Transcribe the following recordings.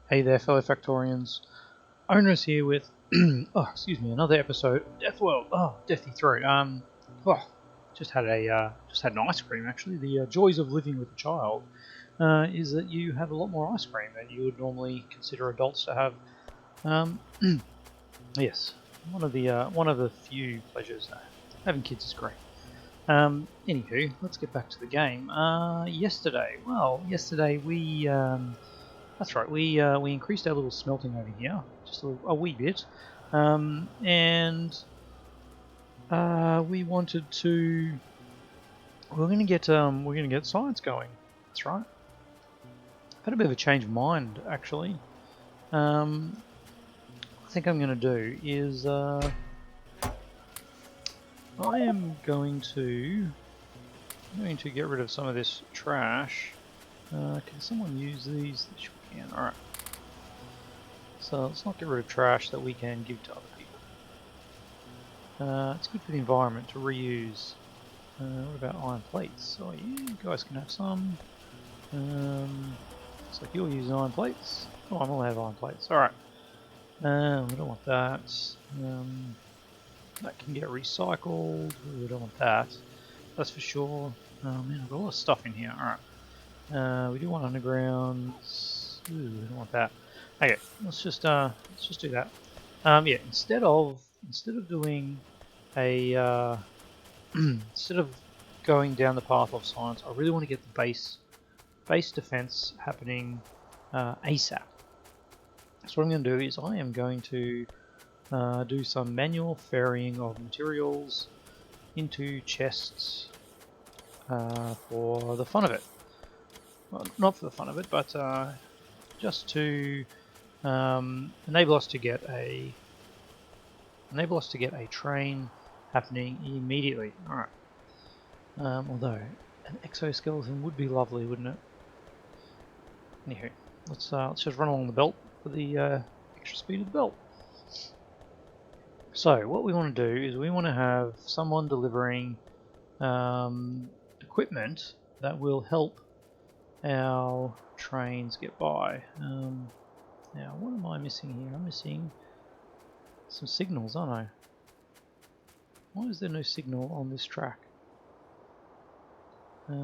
Hey there, fellow Factorians. Owners here with, another episode of Death World. Deathy throat. Just had an ice cream actually. The joys of living with a child is that you have a lot more ice cream than you would normally consider adults to have. Um, yes, one of the few pleasures. Having kids is great. Anywho, let's get back to the game. Yesterday we that's right. We increased our little smelting over here just a wee bit, and we wanted to. We're gonna get science going. That's right. I've had a bit of a change of mind actually. I think I'm gonna do is I am going to get rid of some of this trash. Can someone use these? Sure can. All right. So let's not get rid of trash that we can give to other people. It's good for the environment to reuse. What about iron plates? Oh, you guys can have some. Looks like you're using iron plates. Oh, I'm allowed iron plates. Alright. We don't want that. That can get recycled. We don't want that. That's for sure. Oh man, I've got a lot of stuff in here. Alright. We do want undergrounds. Ooh, we don't want that. Okay, let's just do that. Yeah, instead of doing a instead of going down the path of science, I really want to get the base defense happening ASAP. So what I'm going to do is I am going to do some manual ferrying of materials into chests for the fun of it. Well, not for the fun of it, but just to enable us to get a train happening immediately. All right. Although an exoskeleton would be lovely, wouldn't it? Anywho, let's just run along the belt for the extra speed of the belt. So what we want to do is we want to have someone delivering equipment that will help our trains get by. Now, what am I missing here? I'm missing some signals, aren't I? Why is there no signal on this track? Go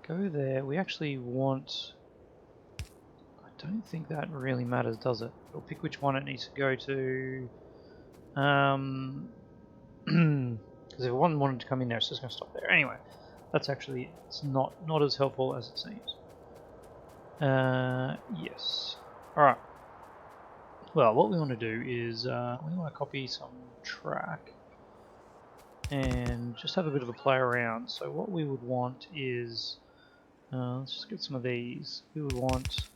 there. We actually want... I don't think that really matters, does it? It'll pick which one it needs to go to. Because if one wanted to come in there, it's just going to stop there. Anyway, that's actually... it's not as helpful as it seems. Yes. Alright. Well, what we want to do is we want to copy some track and just have a bit of a play around. So what we would want is, let's just get some of these. We would want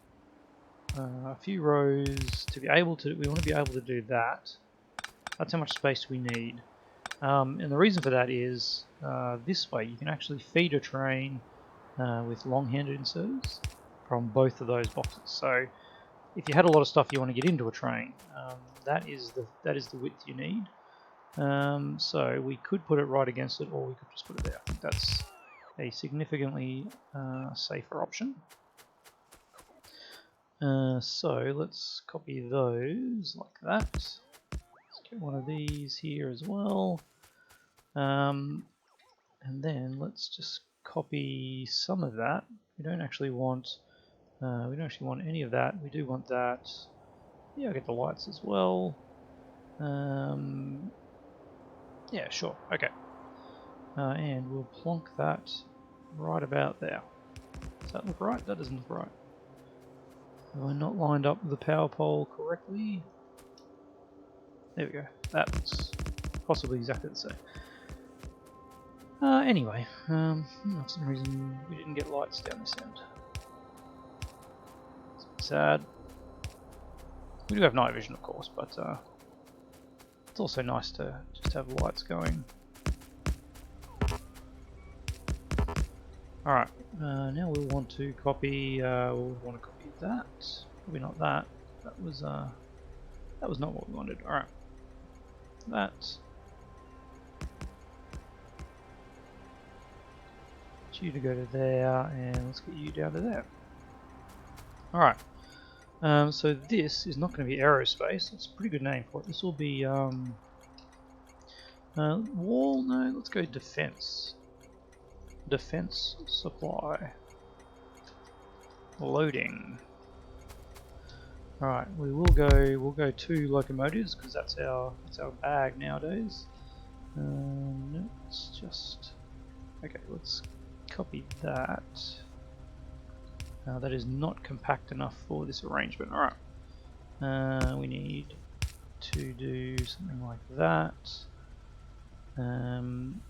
a few rows to be able to, we want to be able to do that. That's how much space we need. And the reason for that is this way you can actually feed a train with long-handed inserters from both of those boxes. So if you had a lot of stuff you want to get into a train, that is the width you need. So we could put it right against it, or we could just put it there. I think that's a significantly safer option. So let's copy those like that. Let's get one of these here as well. And then let's just copy some of that. We don't actually want any of that. We do want that. Yeah, I'll get the lights as well. Yeah, sure. Okay. And we'll plonk that right about there. Does that look right? That doesn't look right. Have I not lined up the power pole correctly? There we go. That looks possibly exactly the same. Anyway, for some reason we didn't get lights down this end. It's a bit sad. We do have night vision, of course, but it's also nice to just have lights going. Alright, now we'll want to copy, that. Probably not that. That was not what we wanted. Alright. That. Get you to go to there, and let's get you down to there. Alright, so this is not going to be aerospace. That's a pretty good name for it. This will be wall. No, let's go defense. Defense supply. Loading. Alright, we'll go 2 locomotives because that's our bag nowadays. Let's just let's copy that. That is not compact enough for this arrangement. Alright, we need to do something like that, and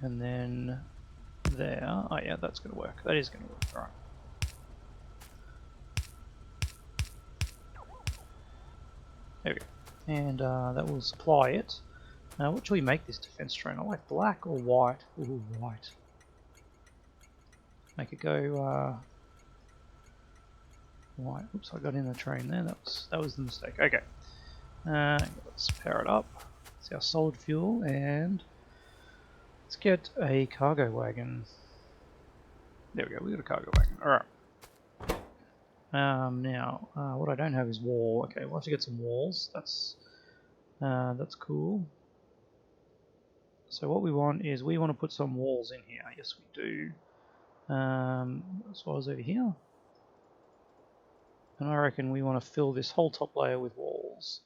then there. Oh yeah, that's going to work. That is going to work. Alright. There we go. And that will supply it. What shall we make this defense train? I like black or white? Ooh, white. Make it go white. Oops, I got in the train there. That was the mistake. Okay. Let's power it up. It's our solid fuel, and let's get a cargo wagon. There we go. We got a cargo wagon. All right. Now, what I don't have is wall. Okay, we'll have to get some walls. That's cool. So what we want is we want to put some walls in here. Yes, we do. As well as over here. And I reckon we want to fill this whole top layer with walls.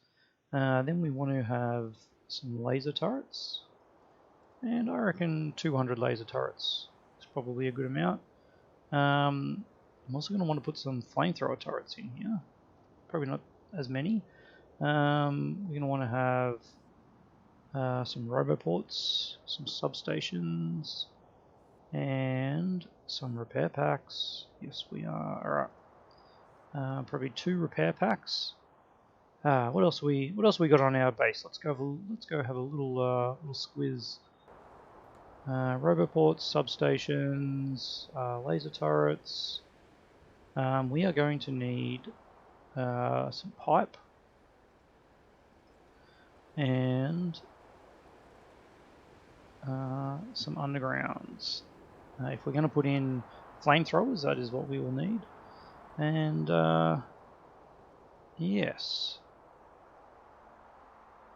Then we want to have some laser turrets. And I reckon 200 laser turrets is probably a good amount. I'm also going to want to put some flamethrower turrets in here. Probably not as many. We're going to want to have some roboports, some substations, and some repair packs. Yes, we are. Alright. Probably 2 repair packs. What else we got on our base? Let's go have a little squiz. Roboports, substations, laser turrets. We are going to need some pipe and some undergrounds. If we're going to put in flamethrowers, that is what we will need. And yes,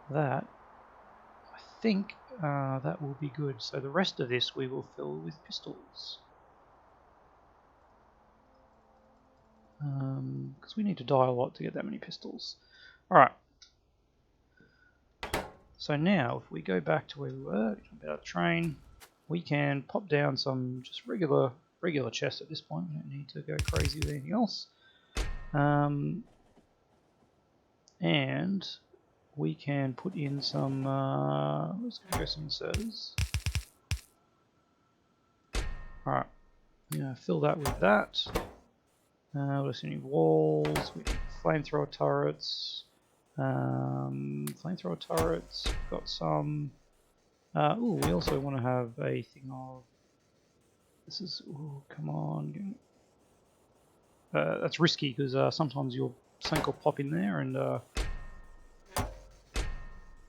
that I think that will be good. So the rest of this we will fill with pistols. Because we need to die a lot to get that many pistols. Alright. So now, if we go back to where we were, jump out of the train, we can pop down some just regular chests at this point. We don't need to go crazy with anything else. And we can put in some, let's go some inserters. Alright, I'm going to fill that with that. What else do we need? Walls, we need flamethrower turrets. Flamethrower turrets, got some. Ooh, we also want to have a thing of. This is. Ooh, come on. That's risky because sometimes your sink will pop in there and.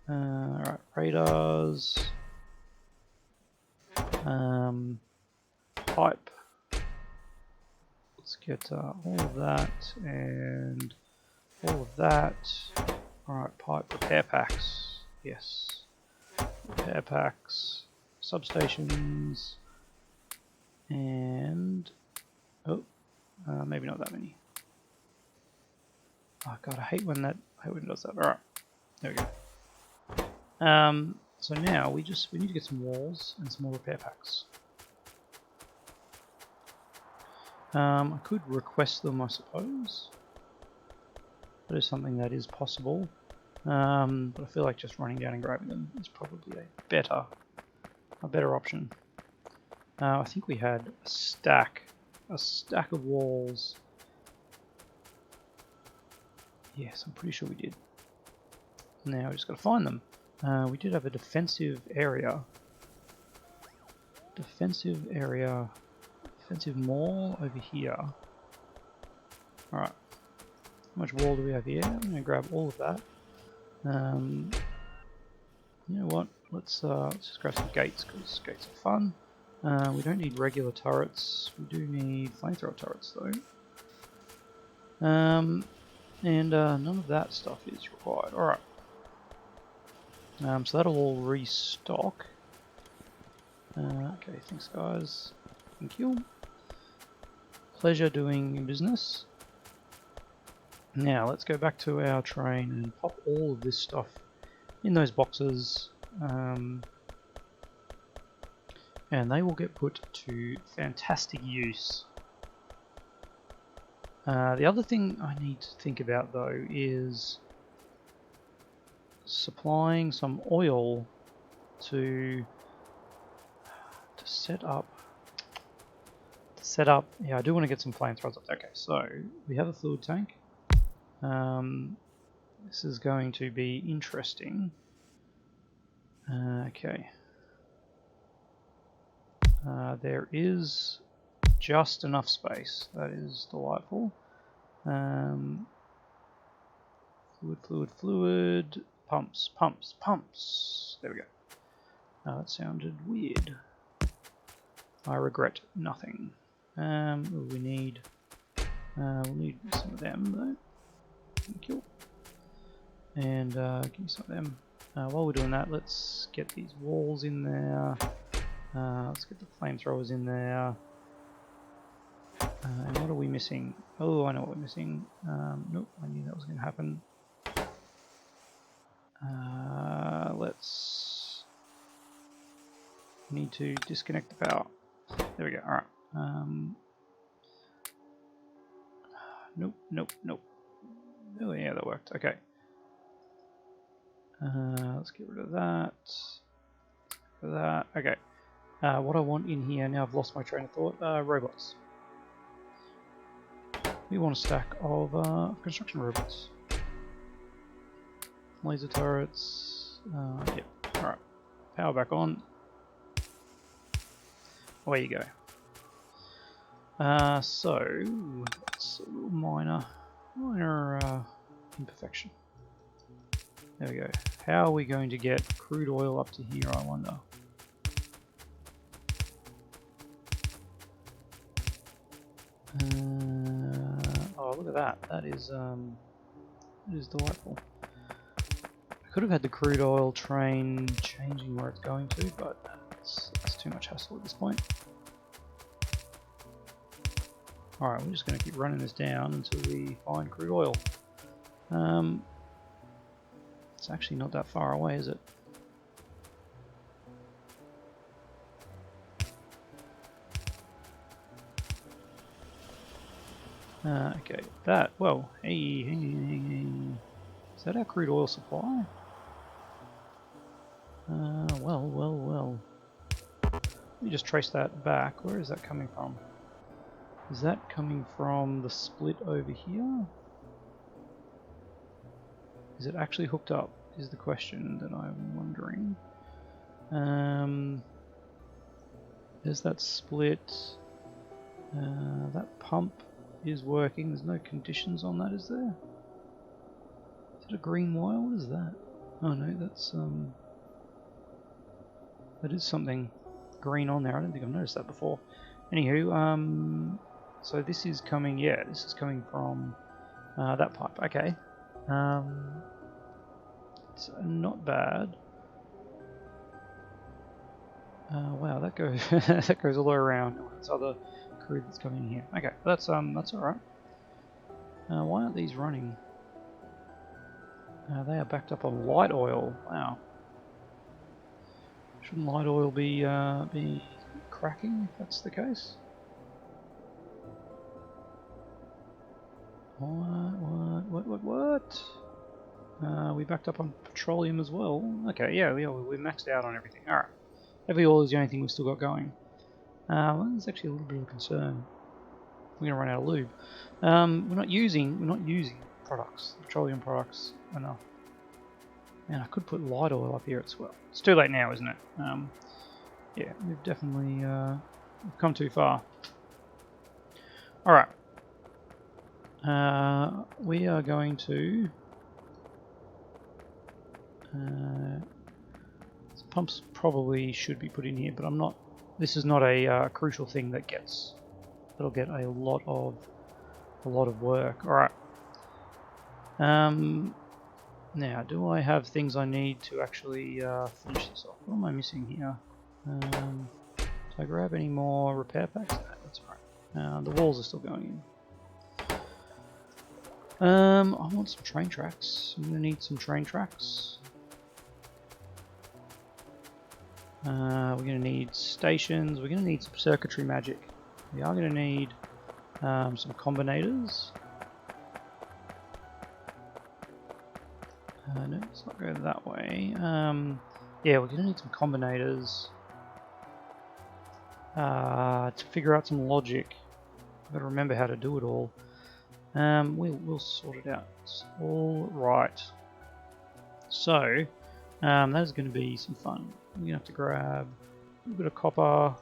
Alright, radars. Pipe. Let's get all of that and all of that. Alright, pipe repair packs. Yes. Repair packs. Substations. And... oh, maybe not that many. Oh god, I hate when it does that. Alright, there we go. So now we need to get some walls and some more repair packs. I could request them, I suppose. That is something that is possible. But I feel like just running down and grabbing them is probably a better option. I think we had a stack of walls. Yes, I'm pretty sure we did. Now we just got to find them. We did have a defensive area. Defensive mall over here. Alright. How much wall do we have here? I'm going to grab all of that. You know what? Let's just grab some gates because gates are fun. We don't need regular turrets. We do need flamethrower turrets though. And none of that stuff is required. All right. So that'll all restock. Okay, thanks guys. Thank you. Pleasure doing business. Now let's go back to our train and pop all of this stuff in those boxes. And they will get put to fantastic use. The other thing I need to think about though is supplying some oil to set up. Yeah, I do want to get some flamethrowers up. Okay, so we have a fluid tank. This is going to be interesting. Okay. There is just enough space. That is delightful. Fluid. Pumps. There we go. That sounded weird. I regret nothing. We need. We'll need some of them though. Thank you. And give me some of them. While we're doing that, let's get these walls in there. Let's get the flamethrowers in there. And what are we missing? Oh, I know what we're missing. Nope, I knew that was going to happen. Let's need to disconnect the power. There we go. All right. Nope. Oh yeah, that worked. Okay. Let's get rid of that. Okay. What I want in here, now I've lost my train of thought, robots. We want a stack of construction robots. Laser turrets. Yep. Alright. Power back on. Away you go. So, that's a little minor imperfection. There we go. How are we going to get crude oil up to here, I wonder? Oh, look at that. That is delightful. I could have had the crude oil train changing where it's going to, but it's too much hassle at this point. Alright, we're just going to keep running this down until we find crude oil. It's actually not that far away, is it? Okay, that, well, hey. Is that our crude oil supply? Well. Let me just trace that back. Where is that coming from? Is that coming from the split over here? Is it actually hooked up, is the question that I'm wondering. There's that split. That pump is working. There's no conditions on that, is there? Is it a green wire? What is that? Oh no, that's that is something green on there. I don't think I've noticed that before. Anywho, so this is coming, yeah, this is coming from that pipe. Okay. It's not bad. Wow, that goes that goes all the way around. This other crude that's coming in here. Okay, that's all right. Why aren't these running? They are backed up on light oil. Wow. Shouldn't light oil be cracking if that's the case? What? We backed up on petroleum as well. Okay, yeah, we're maxed out on everything. Alright. Heavy oil is the only thing we've still got going. Well, that's actually a little bit of a concern. We're gonna run out of lube. We're not using products, petroleum products enough. Man, I could put light oil up here as well. It's too late now, isn't it? Yeah, we've definitely we've come too far. Alright. We are going to pumps probably should be put in here, but I'm not. This is not a crucial thing that'll get a lot of a lot of work. All right. Now, do I have things I need to actually finish this off? What am I missing here? Did I grab any more repair packs? No, that's alright. The walls are still going in. I want some train tracks. I'm going to need some train tracks. We're going to need stations. We're going to need some circuitry magic. We are going to need some combinators. No, let's not go that way. Yeah, we're going to need some combinators to figure out some logic. I've got to remember how to do it all. We'll sort it out. It's all right. So, that is going to be some fun. We're going to have to grab a little bit of copper,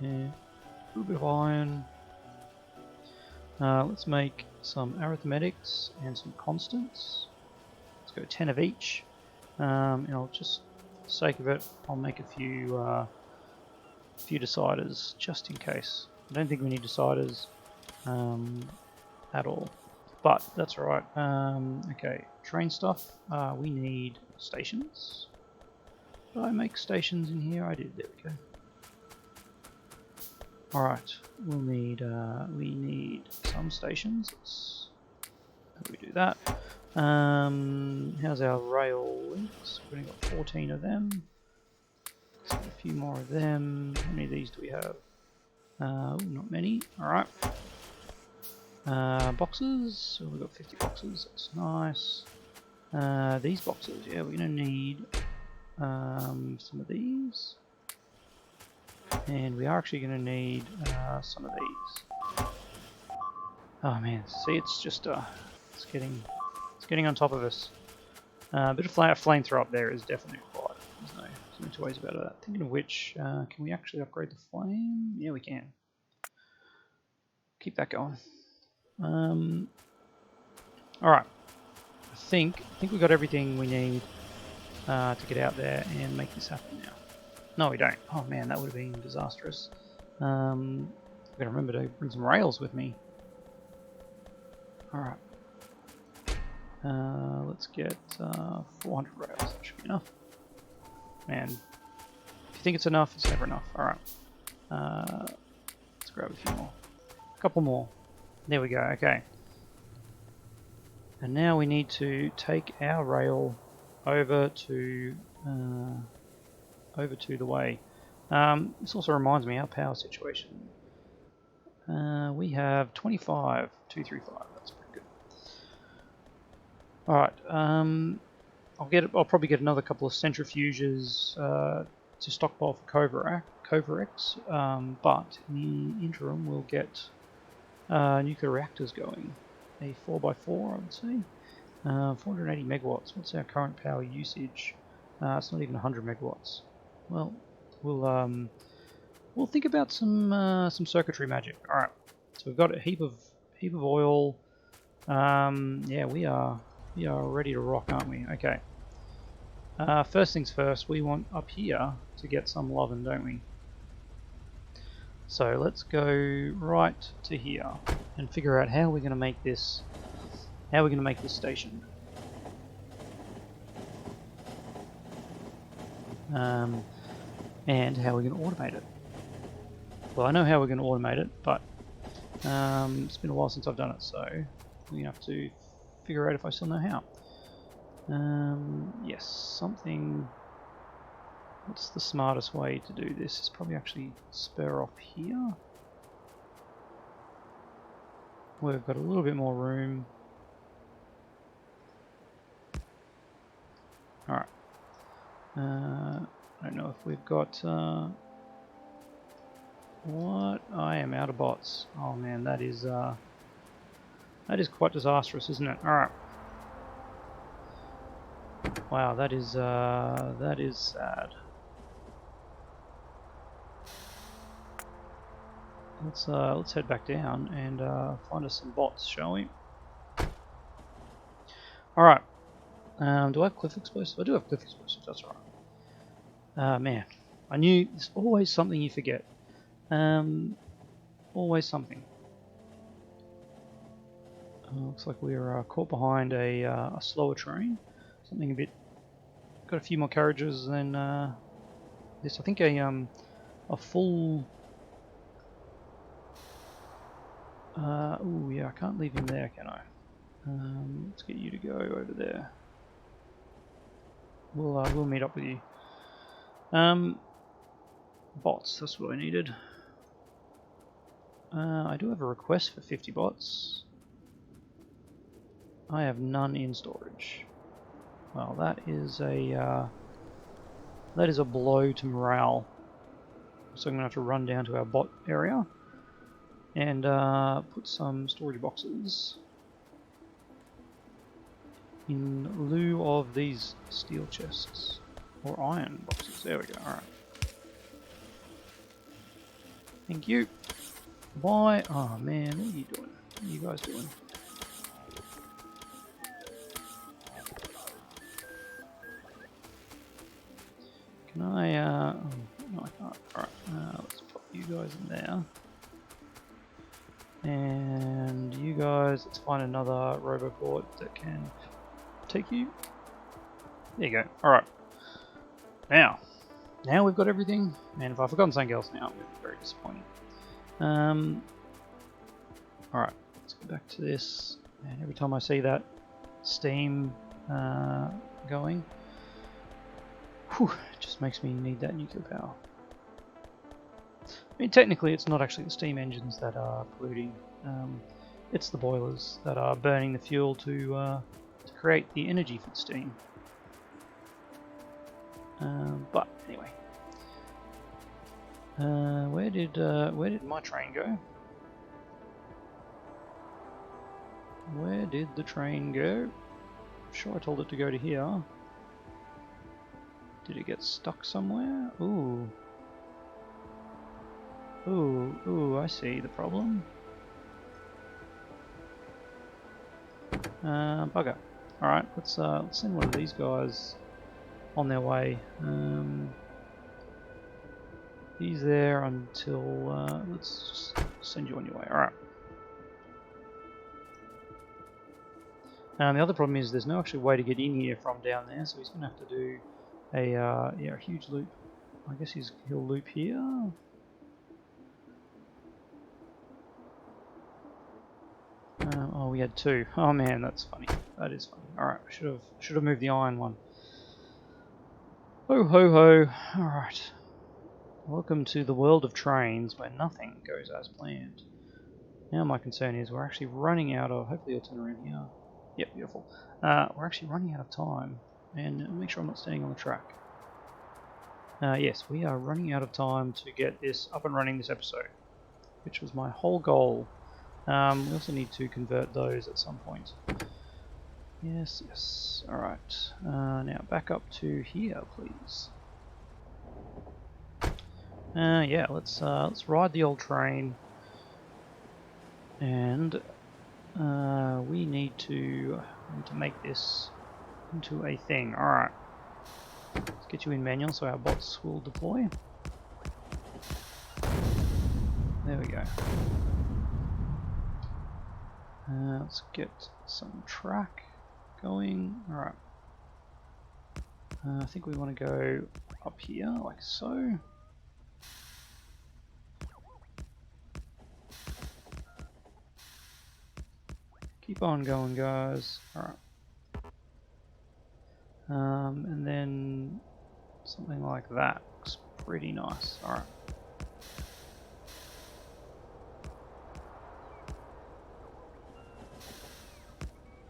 and a little bit of iron. Let's make some arithmetics and some constants. Let's go 10 of each. And I'll just, for the sake of it, I'll make a few deciders just in case. I don't think we need deciders at all, but that's alright. Okay, train stuff. We need stations. Did I make stations in here? I did. There we go. All right, we need some stations. How do we do that? How's our rail links? We've only got 14 of them. Let's get a few more of them. How many of these do we have? Not many. All right. Boxes. So we've got 50 boxes. That's nice. These boxes. Yeah, we're gonna need some of these. And we are actually going to need some of these. Oh man, see, it's just it's getting on top of us. A bit of flamethrower up there is definitely required. There's no two ways about it. Thinking of which, can we actually upgrade the flame? Yeah, we can. Keep that going. All right. I think we got everything we need to get out there and make this happen now. No, we don't. Oh man, that would have been disastrous. I've got to remember to bring some rails with me. Alright. Let's get 400 rails. That should be enough. Man, if you think it's enough, it's never enough. Alright. Let's grab a few more. A couple more. There we go, okay. And now we need to take our rail over to the way. This also reminds me our power situation. We have 25, 235. That's pretty good. All right. I'll probably get another couple of centrifuges to stockpile for Covarex. But in the interim, we'll get nuclear reactors going. A 4x4, I would say. 480 megawatts. What's our current power usage? It's not even 100 megawatts. Well, we'll think about some circuitry magic. All right, so we've got a heap of oil. Yeah, we are ready to rock, aren't we? Okay. First things first, we want up here to get some lovin', don't we? So let's go right to here and figure out how we're going to make this. How we're going to make this station. And how we're going to automate it. Well, I know how we're going to automate it, but it's been a while since I've done it, so we're going to have to figure out if I still know how. Yes, something. What's the smartest way to do this? It's probably actually spur off here. We've got a little bit more room. Alright. I don't know if we've got... what? I am out of bots. Oh man, that is quite disastrous, isn't it? Alright. Wow, that is sad. Let's head back down and find us some bots, shall we? Alright. Do I have cliff explosives? I do have cliff explosives, that's alright. Man, I knew there's always something you forget. Always something. Looks like we're caught behind a slower train. Something a bit... Got a few more carriages than this. I think a full... oh yeah, I can't leave him there, can I? Let's get you to go over there. We'll meet up with you. Bots, that's what I needed. I do have a request for 50 bots. I have none in storage. Well, that is a blow to morale. So I'm gonna have to run down to our bot area and put some storage boxes in lieu of these steel chests or iron boxes. There we go. All right. Thank you. Why? Oh man, what are you doing? What are you guys doing? Can I, oh, no I can't. Alright, let's put you guys in there. And you guys, let's find another Roboport that can take you. There you go. Alright. Now we've got everything. And if I've forgotten something else now, I'm going to be very disappointed. Alright, let's go back to this. And every time I see that steam going, whew, it just makes me need that nuclear power. I mean, technically it's not actually the steam engines that are polluting, it's the boilers that are burning the fuel to create the energy for the steam. But anyway, where did my train go? Where did the train go? I'm sure I told it to go to here. Did it get stuck somewhere? Ooh. Ooh, I see the problem. Bugger. Alright, let's send one of these guys on their way. He's there until, let's just send you on your way. Alright. The other problem is there's no actual way to get in here from down there, so he's going to have to do a huge loop. I guess he'll loop here. Oh, we had two. Oh man, that's funny. That is funny. All right, should have moved the iron one. Ho ho ho! All right. Welcome to the world of trains, where nothing goes as planned. Now my concern is we're actually running out of. Hopefully, you'll turn around here. Yep, beautiful. We're actually running out of time, and make sure I'm not standing on the track. Yes, we are running out of time to get this up and running this episode, which was my whole goal. We also need to convert those at some point. Yes, yes. Alright. Now back up to here, please. Yeah, let's ride the old train. And we need to make this into a thing. Alright. Let's get you in manual so our bots will deploy. There we go. Let's get some track going. Alright. I think we want to go up here, like so. Keep on going, guys. Alright. And then something like that looks pretty nice. Alright.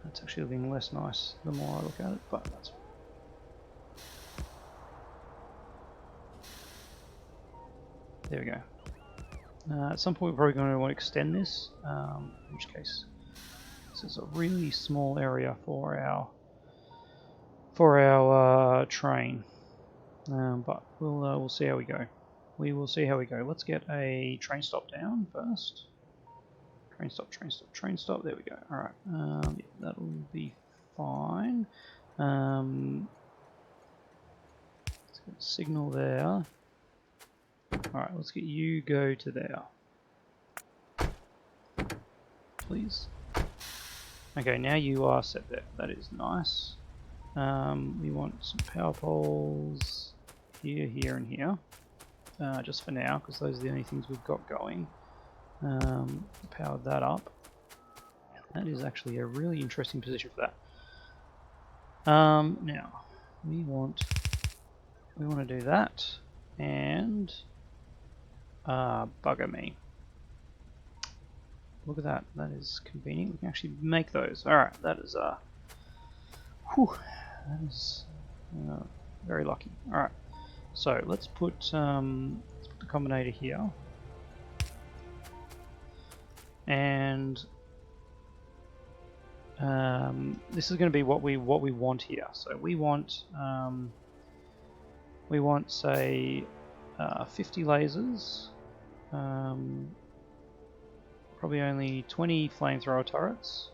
It's actually looking less nice the more I look at it, but that's... There we go. At some point we're probably going to want to extend this, in which case this is a really small area for our train. But we'll see how we go. We will see how we go. Let's get a train stop down first. Train stop, train stop, train stop. There we go. Alright. Yeah, that'll be fine. Let's get a signal there. Alright, let's get you go to there. Please. Okay, now you are set there. That is nice. We want some power poles here, here, and here. Just for now, because those are the only things we've got going. Power that up. That is actually a really interesting position for that. Now we want to do that, and bugger me. Look at that. That is convenient. We can actually make those. All right. That is whew, that is very lucky. All right. So let's put the combinator here, and this is going to be what we want here. So we want say 50 lasers. Probably only 20 flamethrower turrets.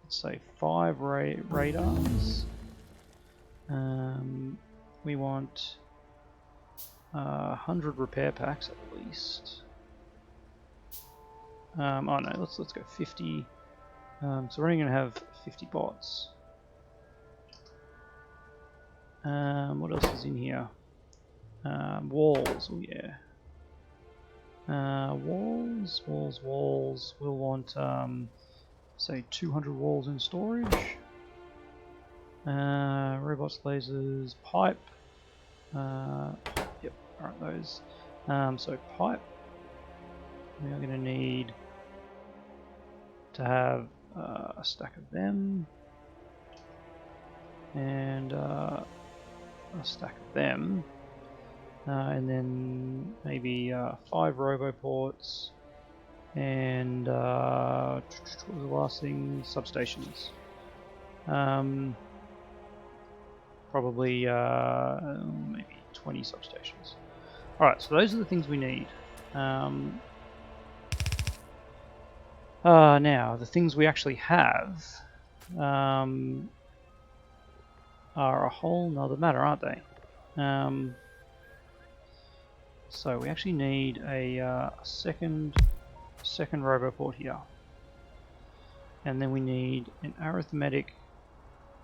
Let's say 5 radars. We want 100 repair packs at least. Oh no, let's go 50. So we're only going to have 50 bots. What else is in here? Walls. Oh yeah. Walls. We'll want say 200 walls in storage. Robots, lasers, pipe. Yep, alright, those. So pipe. We are going to need to have a stack of them. And a stack of them. And then maybe 5 roboports, and what was the last thing? Substations. Probably maybe 20 substations. Alright, so those are the things we need. Now, the things we actually have are a whole nother matter, aren't they? So we actually need a second roboport here, and then we need an arithmetic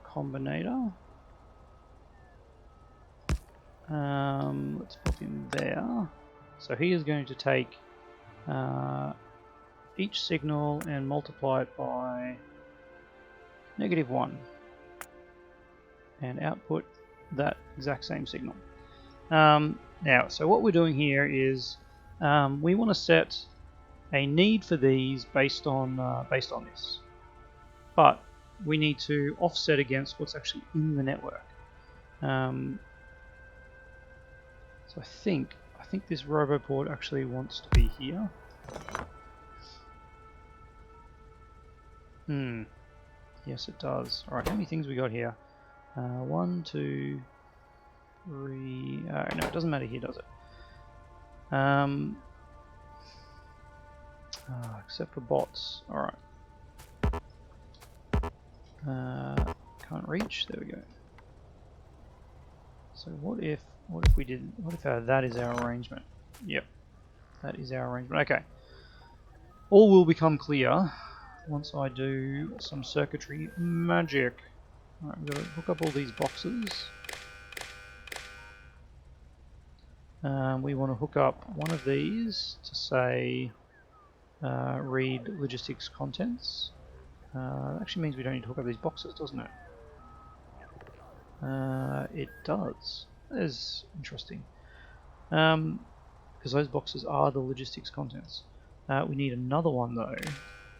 combinator. Let's put him there. So he is going to take each signal and multiply it by -1 and output that exact same signal. Now, so what we're doing here is we want to set a need for these based on this, but we need to offset against what's actually in the network. So I think this roboport actually wants to be here. Yes, it does. All right, how many things we got here? 1, 2, 3. No, it doesn't matter here, does it? Except for bots. All right. Can't reach. There we go. So what if we did? What if that is our arrangement? Yep, that is our arrangement. Okay. All will become clear once I do some circuitry magic. Alright, I'm going to hook up all these boxes. We want to hook up one of these to say read logistics contents. That actually means we don't need to hook up these boxes, doesn't it? It does. That is interesting. Because those boxes are the logistics contents. We need another one though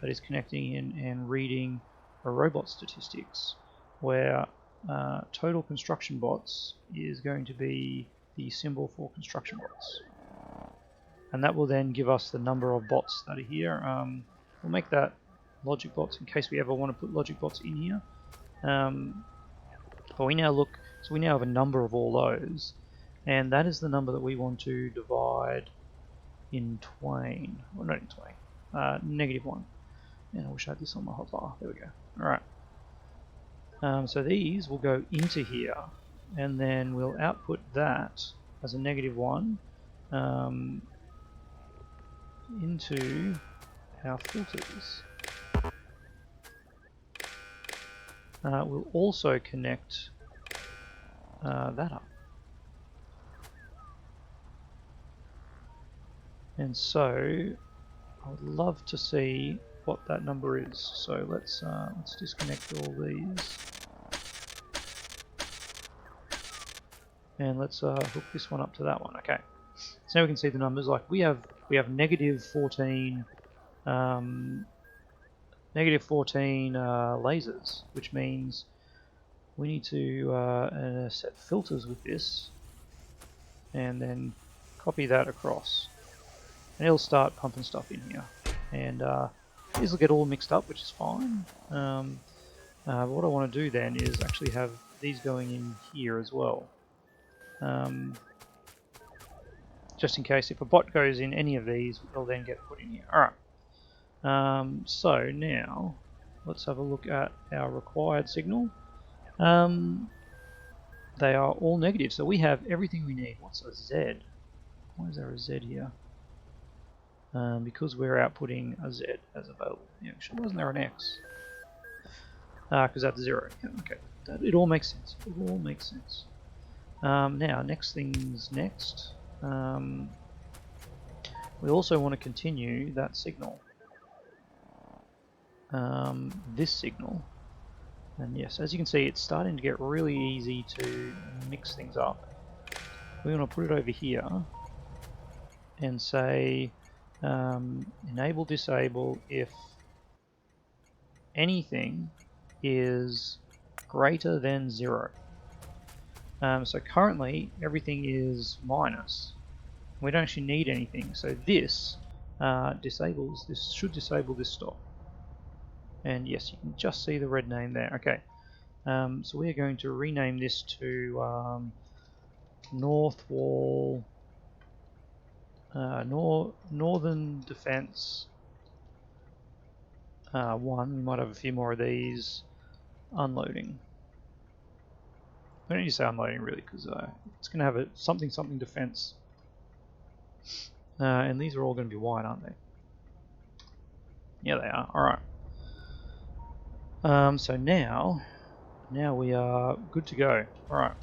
that is connecting in and reading a robot statistics, where total construction bots is going to be the symbol for construction bots, and that will then give us the number of bots that are here. We'll make that logic bots in case we ever want to put logic bots in here. But we now so we now have a number of all those, and that is the number that we want to divide in twain. Well, not in twain. -1. And I wish I had this on my hotbar. There we go. Alright. So these will go into here, and then we'll output that as a -1 into our filters. We'll also connect that up. And so I would love to see what that number is. So let's disconnect all these. And let's hook this one up to that one. Okay. So now we can see the numbers. Like we have negative 14 lasers, which means we need to set filters with this, and then copy that across, and it'll start pumping stuff in here. And these will get all mixed up, which is fine. But what I want to do then is actually have these going in here as well. Just in case if a bot goes in any of these, it'll then get put in here. Alright. So now, let's have a look at our required signal. They are all negative, so we have everything we need. What's a Z? Why is there a Z here? Because we're outputting a Z as available. Yeah, actually, wasn't there an X? Because that's 0. Yeah, okay. It all makes sense. It all makes sense. Now, next thing's next. We also want to continue that signal. This signal. And yes, as you can see, it's starting to get really easy to mix things up. We want to put it over here and say enable disable if anything is greater than 0. So currently everything is minus. We don't actually need anything, so this disables, this should disable this stop. And yes, you can just see the red name there. Okay, so we are going to rename this to North Wall, Northern Defense 1. We might have a few more of these. Unloading. I don't need to say unloading really, because it's going to have a something defense. And these are all going to be white, aren't they? Yeah, they are. Alright. So now we are good to go. Alright.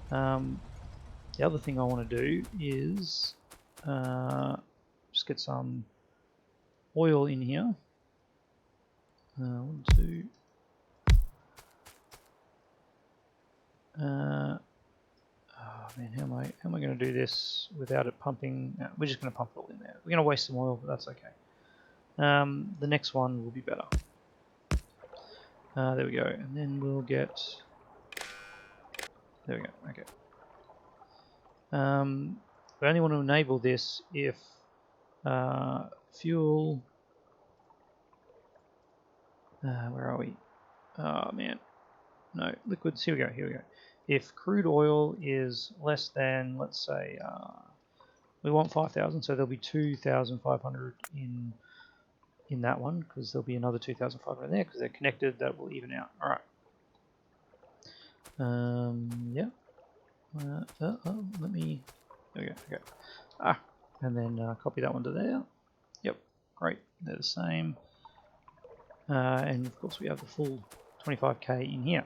The other thing I want to do is just get some oil in here. 1, 2. Oh man, how am I going to do this without it pumping? No, we're just going to pump it all in there. We're going to waste some oil, but that's okay. The next one will be better. There we go, and then we'll get. There we go. Okay. We only want to enable this if fuel. Where are we? Oh man, no liquids. Here we go. If crude oil is less than, let's say, we want 5,000, so there'll be 2,500 in that one, because there'll be another 2,500 there because they're connected. That will even out. All right. Yeah. Let me. There we go. Okay. And then copy that one to there. Yep. Great. They're the same. And of course we have the full 25k in here.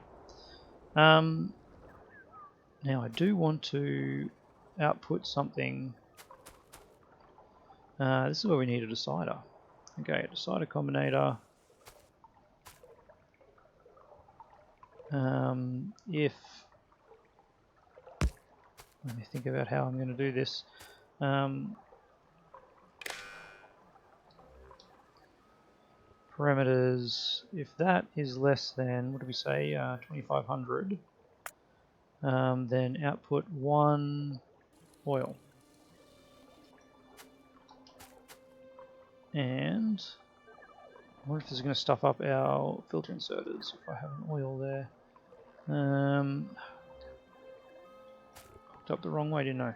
Now I do want to output something. This is where we need a decider. Okay, a decider combinator. If let me think about how I'm going to do this. Parameters. If that is less than, what do we say, 2,500, then output 1 oil. And I wonder if this is going to stuff up our filter inserters if I have an oil there. Hooked up the wrong way, didn't I?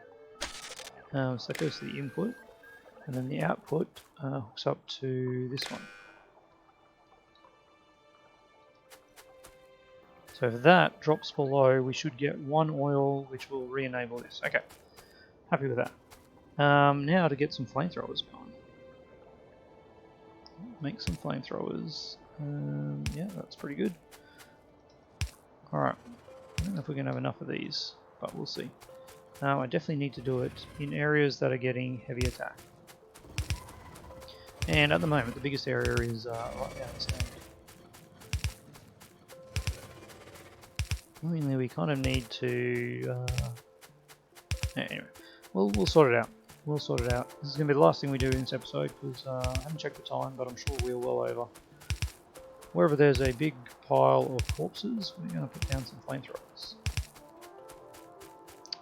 So that goes to the input, and then the output hooks up to this one. So if that drops below, we should get 1 oil, which will re-enable this. Okay, happy with that. Now to get some flamethrowers going. make some flamethrowers. Yeah, that's pretty good. Alright, I don't know if we're going to have enough of these, but we'll see. I definitely need to do it in areas that are getting heavy attack. And at the moment, the biggest area is right down this end. Mainly, we kind of need to... anyway, we'll sort it out. We'll sort it out. This is going to be the last thing we do in this episode, because I haven't checked the time, but I'm sure we're well over. Wherever there's a big pile of corpses, we're going to put down some flamethrowers.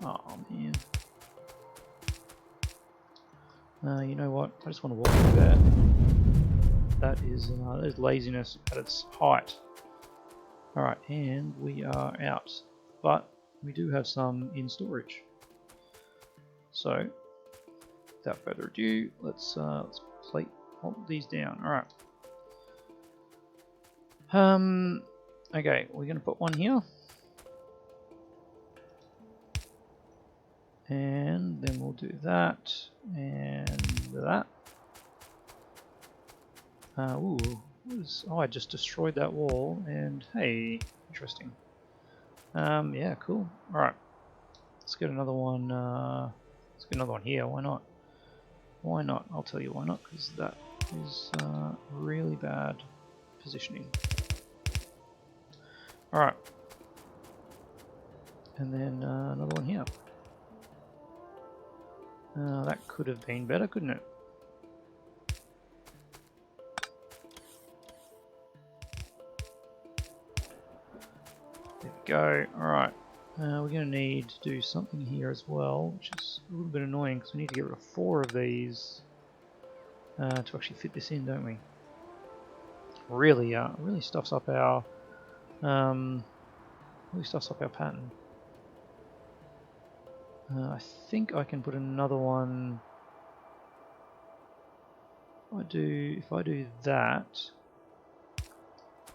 Oh man. You know what? I just want to walk through that. That is laziness at its height. Alright, and we are out. But we do have some in storage. So, without further ado, let's plop these down. Alright. Okay, we're going to put one here. And then we'll do that, and that. Ooh, oh, I just destroyed that wall, and hey, interesting. Yeah, cool. Alright, let's get another one, here, why not? Why not? I'll tell you why not, because that is really bad positioning. Alright. And then another one here. That could have been better, couldn't it? There we go. Alright. We're going to need to do something here as well, which is a little bit annoying because we need to get rid of 4 of these to actually fit this in, don't we? Really stuffs up our pattern. I think I can put another one. If I do that, I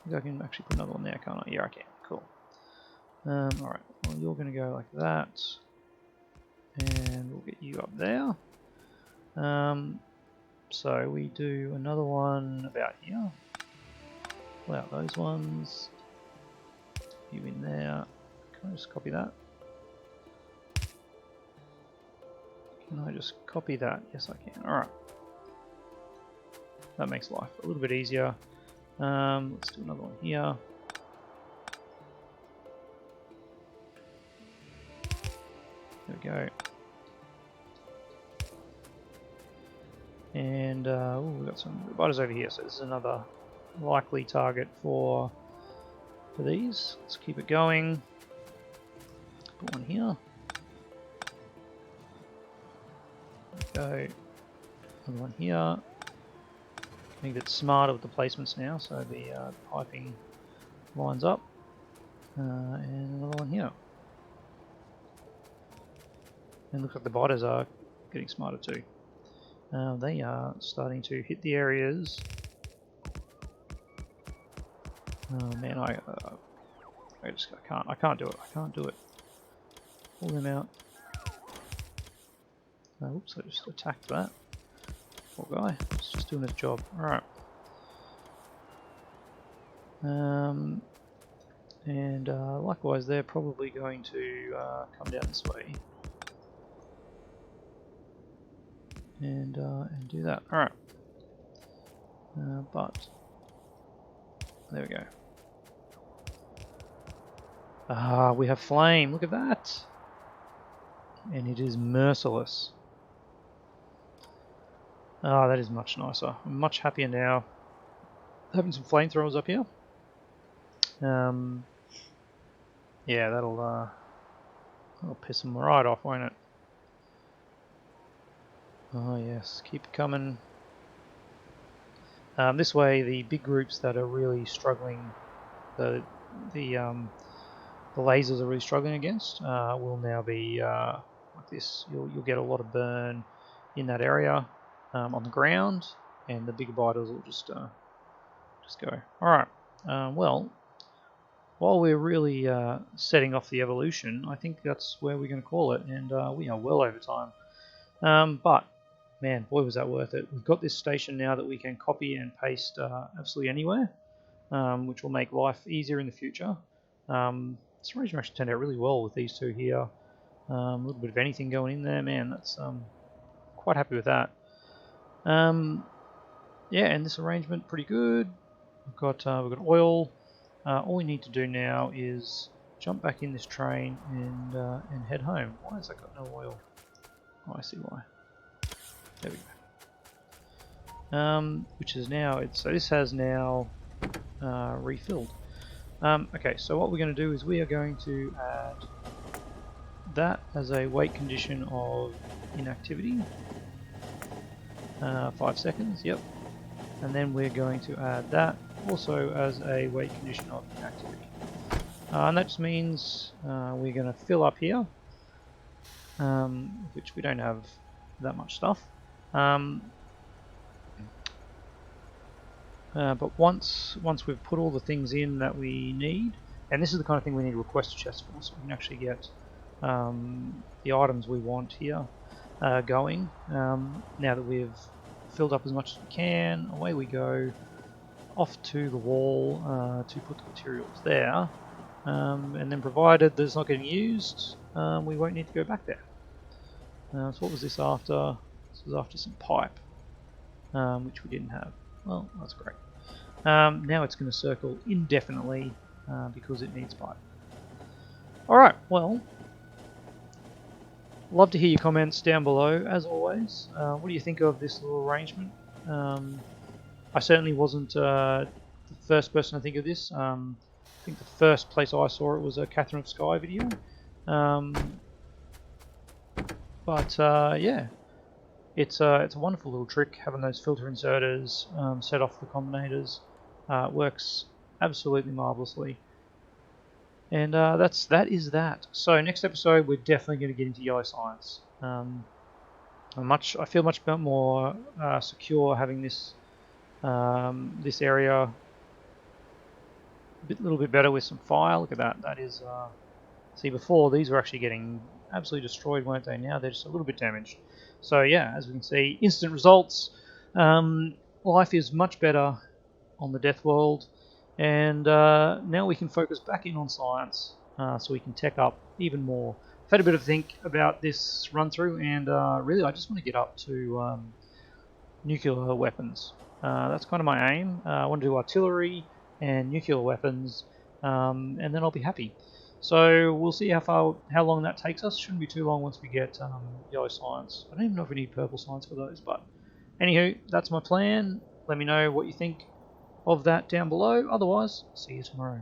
think I can actually put another one there, can't I? Yeah, I can. Cool. Alright, well you're going to go like that, and we'll get you up there. So we do another one about here. Pull out those ones. You in there. Can I just copy that? Can I just copy that? Yes, I can. Alright. That makes life a little bit easier. Let's do another one here. There we go. And ooh, we've got some spiders over here, so this is another likely target for these. Let's keep it going. Put one here. Go. Another one here. I think it's smarter with the placements now, so the piping lines up. And another one here. And looks like the biters are getting smarter too. They are starting to hit the areas. Oh man, I can't do it. I can't do it. Pull them out. Oops, I just attacked that. Poor guy. It's just doing his job. Alright. And likewise, they're probably going to come down this way. And do that. Alright. But there we go. Ah, we have flame. Look at that. And it is merciless. Ah, that is much nicer. I'm much happier now. Having some flamethrowers up here. Yeah, that'll piss them right off, won't it? Oh yes, keep coming. This way, the big groups that are really struggling, the lasers are really struggling against, will now be like this. You'll get a lot of burn in that area on the ground, and the bigger biters will just go. All right. Well, while we're really setting off the evolution, I think that's where we're going to call it, and we are well over time. But man, boy was that worth it. We've got this station now that we can copy and paste absolutely anywhere, which will make life easier in the future. This arrangement actually turned out really well with these two here. A little bit of anything going in there, man. That's quite happy with that. Yeah, and this arrangement pretty good. We've got oil. All we need to do now is jump back in this train and head home. Why has that got no oil? Oh, I see why. There we go. Which is now so this has now refilled. Okay, so what we're going to do is we are going to add that as a wait condition of inactivity. 5 seconds, yep. And then we're going to add that also as a wait condition of inactivity. And that just means we're going to fill up here, which we don't have that much stuff. But once we've put all the things in that we need, and this is the kind of thing we need request chests for, so we can actually get the items we want here going. Now that we've filled up as much as we can, away we go, off to the wall to put the materials there. And then provided that it's not getting used, we won't need to go back there. So what was this after? This was after some pipe, which we didn't have. Well, that's great. Now it's going to circle indefinitely because it needs pipe. Alright, well, love to hear your comments down below, as always. What do you think of this little arrangement? I certainly wasn't the first person to think of this. I think the first place I saw it was a Catherine of Sky video. Yeah, it's a wonderful little trick having those filter inserters set off the combinators. It works absolutely marvelously. And that is that. So next episode we're definitely going to get into yellow science. I feel much more secure having this this area a little bit better with some fire. Look at that. That is. See, before these were actually getting absolutely destroyed, weren't they? Now they're just a little bit damaged. So yeah, as we can see, instant results. Life is much better on the Death World, and now we can focus back in on science, so we can tech up even more. I've had a bit of think about this run through, and really, I just want to get up to nuclear weapons. That's kind of my aim. I want to do artillery and nuclear weapons, and then I'll be happy. So we'll see how long that takes us. Shouldn't be too long once we get yellow science. I don't even know if we need purple science for those, but anywho, that's my plan. Let me know what you think of that down below. Otherwise, see you tomorrow.